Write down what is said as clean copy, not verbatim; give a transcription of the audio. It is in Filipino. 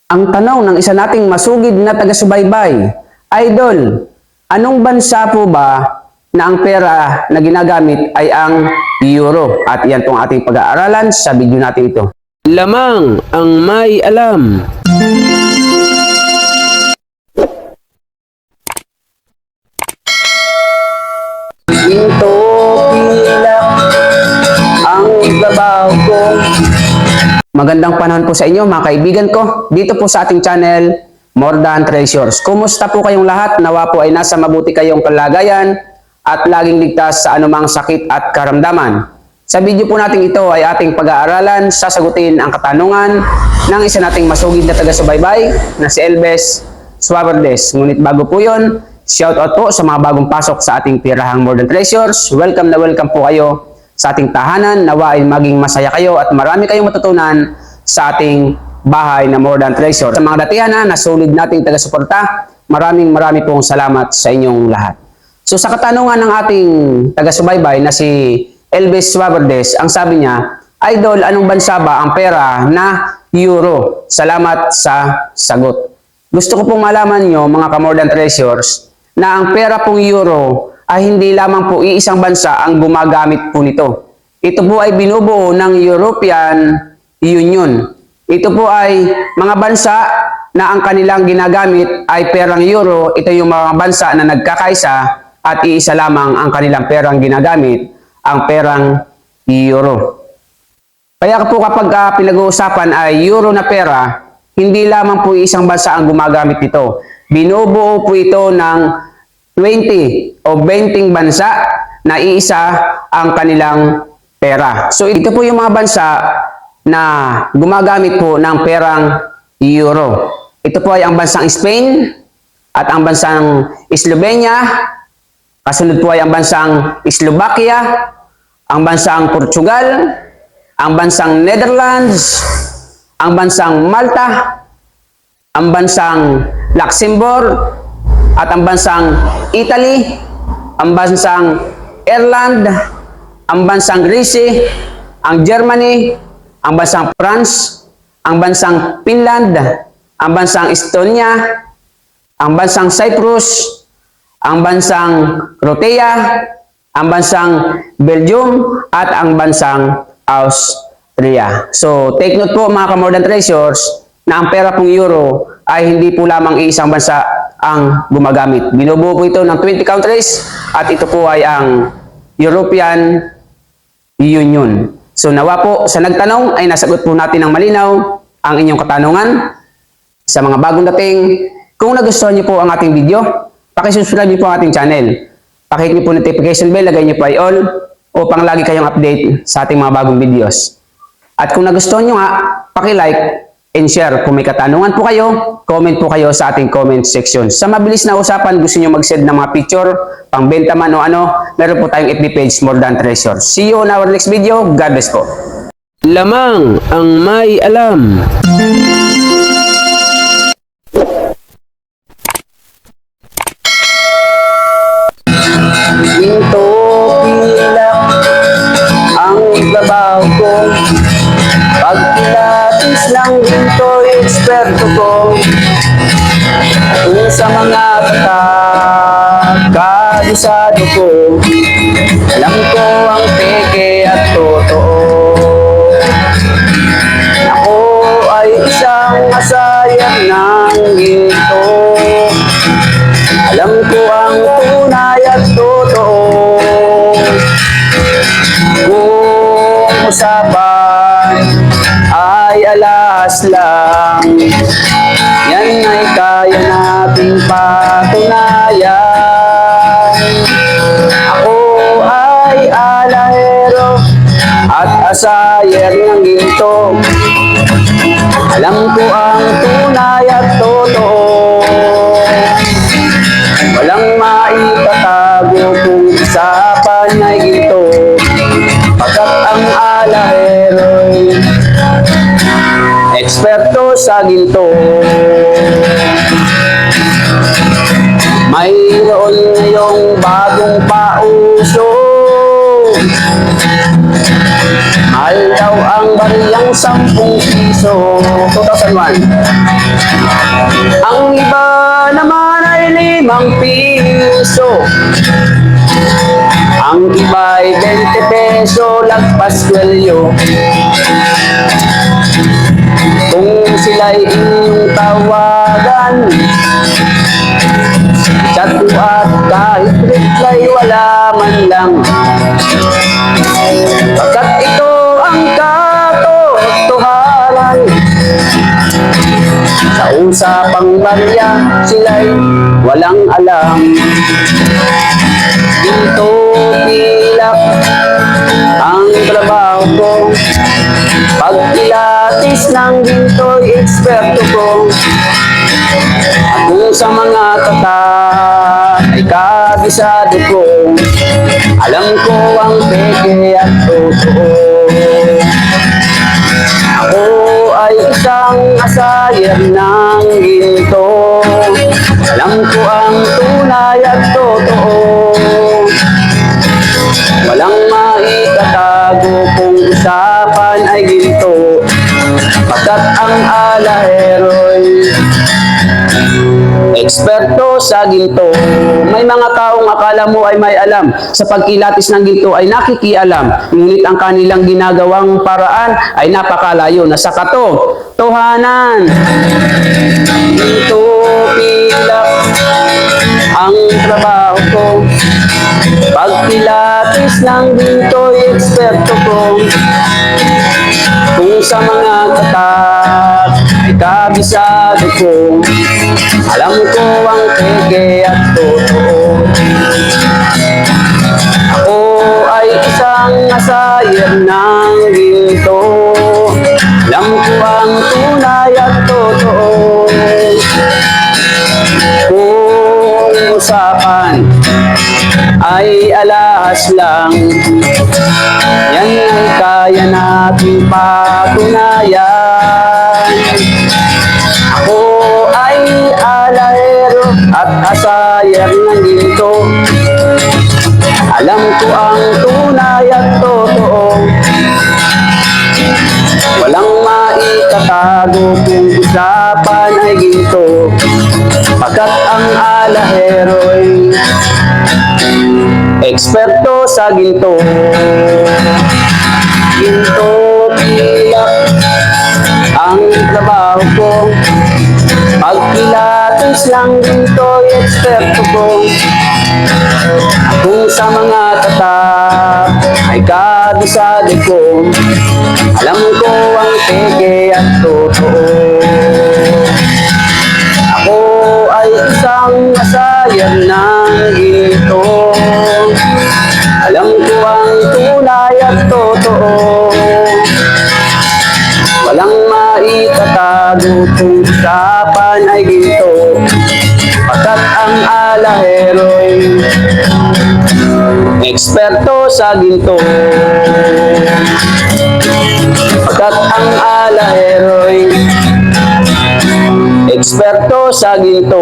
Ang tanong ng isa nating masugid na taga-subaybay, Idol, anong bansa po ba na ang pera na ginagamit ay ang euro? At yan pong ating pag-aaralan sa video natin ito. Lamang ang may alam. Ginto pilak ang ibabaw ko. Magandang panahon po sa inyo mga kaibigan ko. Dito po sa ating channel, More Than Treasures. Kumusta po kayong lahat? Nawa po ay nasa mabuti kayong kalagayan at laging ligtas sa anumang sakit at karamdaman. Sa video po natin ito ay ating pag-aaralan, sasagutin ang katanungan ng isa nating masugid na taga-subaybay na si Elvis Suaverdes. Ngunit bago po yun, shoutout po sa mga bagong pasok sa ating tirahang More Than Treasures. Welcome na welcome po kayo sa ating tahanan. Nawa ay maging masaya kayo at marami kayong matutunan sa ating bahay na More Than Treasure. Sa mga datihan na solid nating taga-suporta, maraming pong salamat sa inyong lahat. So sa katanungan ng ating taga-subaybay na si Elvis Suaverdes, ang sabi niya, Idol, anong bansa ba ang pera na euro? Salamat sa sagot. Gusto ko pong malaman nyo mga ka-More Than Treasures na ang pera pong euro ay hindi lamang po iisang bansa ang gumagamit po nito. Ito po ay binubuo ng European Union. Ito po ay mga bansa na ang kanilang ginagamit ay perang euro. Ito yung mga bansa na nagkakaisa at iisa lamang ang kanilang perang ginagamit, ang perang euro. Kaya po kapag pinag-uusapan ay euro na pera, hindi lamang po isang bansa ang gumagamit nito. Binubuo po ito ng 20 o 20 bansa na iisa ang kanilang pera. So ito po yung mga bansa na gumagamit po ng perang euro. Ito po ay ang bansang Spain at ang bansang Slovenia. Kasunod po ay ang bansang Slovakia, ang bansang Portugal, ang bansang Netherlands, ang bansang Malta, ang bansang Luxembourg, at ang bansang Italy, ang bansang Ireland, ang bansang Greece, ang Germany, ang bansang France, ang bansang Finland, ang bansang Estonia, ang bansang Cyprus, ang bansang Croatia, ang bansang Belgium, at ang bansang Austria. So, take note po mga ka-More Than Treasures na ang pera pong euro ay hindi po lamang iisang bansa ang gumagamit. Binubuo po ito ng 20 countries at ito po ay ang European Union. So nawa po sa nagtanong ay nasagot po natin ng malinaw ang inyong katanungan. Sa mga bagong dating, kung nagustuhan niyo po ang ating video, pakisubscribe niyo po ang ating channel. Pakihit niyo po notification bell, lagay niyo po ay all upang lagi kayong update sa ating mga bagong videos. At kung nagustuhan niyo nga, paki-like and share. Kung may katanungan po kayo, comment po kayo sa ating comment section. Sa mabilis na usapan, gusto nyo mag-send ng mga picture, pangbenta man o ano, meron po tayong FB page More Than Treasures. See you on our next video. God bless po. Lamang ang may alam. Ginto pilak ang ibabaw ko. Pag pilatis ng ginto, eksperto ko. Kung sa mga kabisado ko, alam ko ang peke at totoo. Ako ay isang masayang ng ginto. Alam ko ang tunay at totoo. Kung usapan ay alas lang, yan ay kaya nating patunayan. Ako ay alahero at asayer ng ginto. Alam ko ang tunay at totoo. Walang maitatago kung usapan ay ginto. Pagkat ang alahero'y eksperto sa ginto. Mayroon ngayong bagong pauso Mahal daw ang bariyang 10 piso. 2001. Ang iba naman ay 5 piso. Ang iba ay 20 peso, lagpas kwelyo. Kung sila'y inyong tawagan, chat mo at kahit reply wala man lang. Pagkat ito ang katotohanan, sa usapang barya sila'y walang alam. Ginto pilak ang trabaho ko, pag pilatis ng ginto'y eksperto ko. At kung sa mga tata ay kabisado ko, alam ko ang peke at totoo. Ako ay isang asayer ng ginto, alam ko ang tunay at totoo. Walang maitatago kung usapan ay ginto, pagkat ang alahero'y eksperto sa ginto. May mga taong akala mo ay may alam sa pagkilatis ng ginto ay nakikialam, ngunit ang kanilang ginagawang paraan ay napakalayo na sa katotohanan. Ginto pilak ang trabaho ko, pag pilatis ng ginto'y eksperto ko. Kung sa mga katak ay kabisado ko, alam ko ang peke at totoo. Ako ay isang asayer ng ginto, alam ko ang tunay at totoo. Kung usapan ay alas lang, yan ay kaya nating patunayan. Ako ay alahero at asayer ng ginto, alam ko ang tunay at totoo. Walang maitatago kung usapan ay ginto, pagkat ang alahero'y eksperto sa ginto. Ginto pilak ang trabaho ko, pag pilatis lang ginto'y eksperto ko. Kung sa mga tatak ay kabisado ko, alam ko ang peke at totoo. Ako ay isang asayer ng ginto, alam ko ang tunay at totoo. Walang maitatago kung usapan ay ginto, pagkat ang alahero'y eksperto sa ginto. Pagkat ang alahero'y eksperto sa ginto.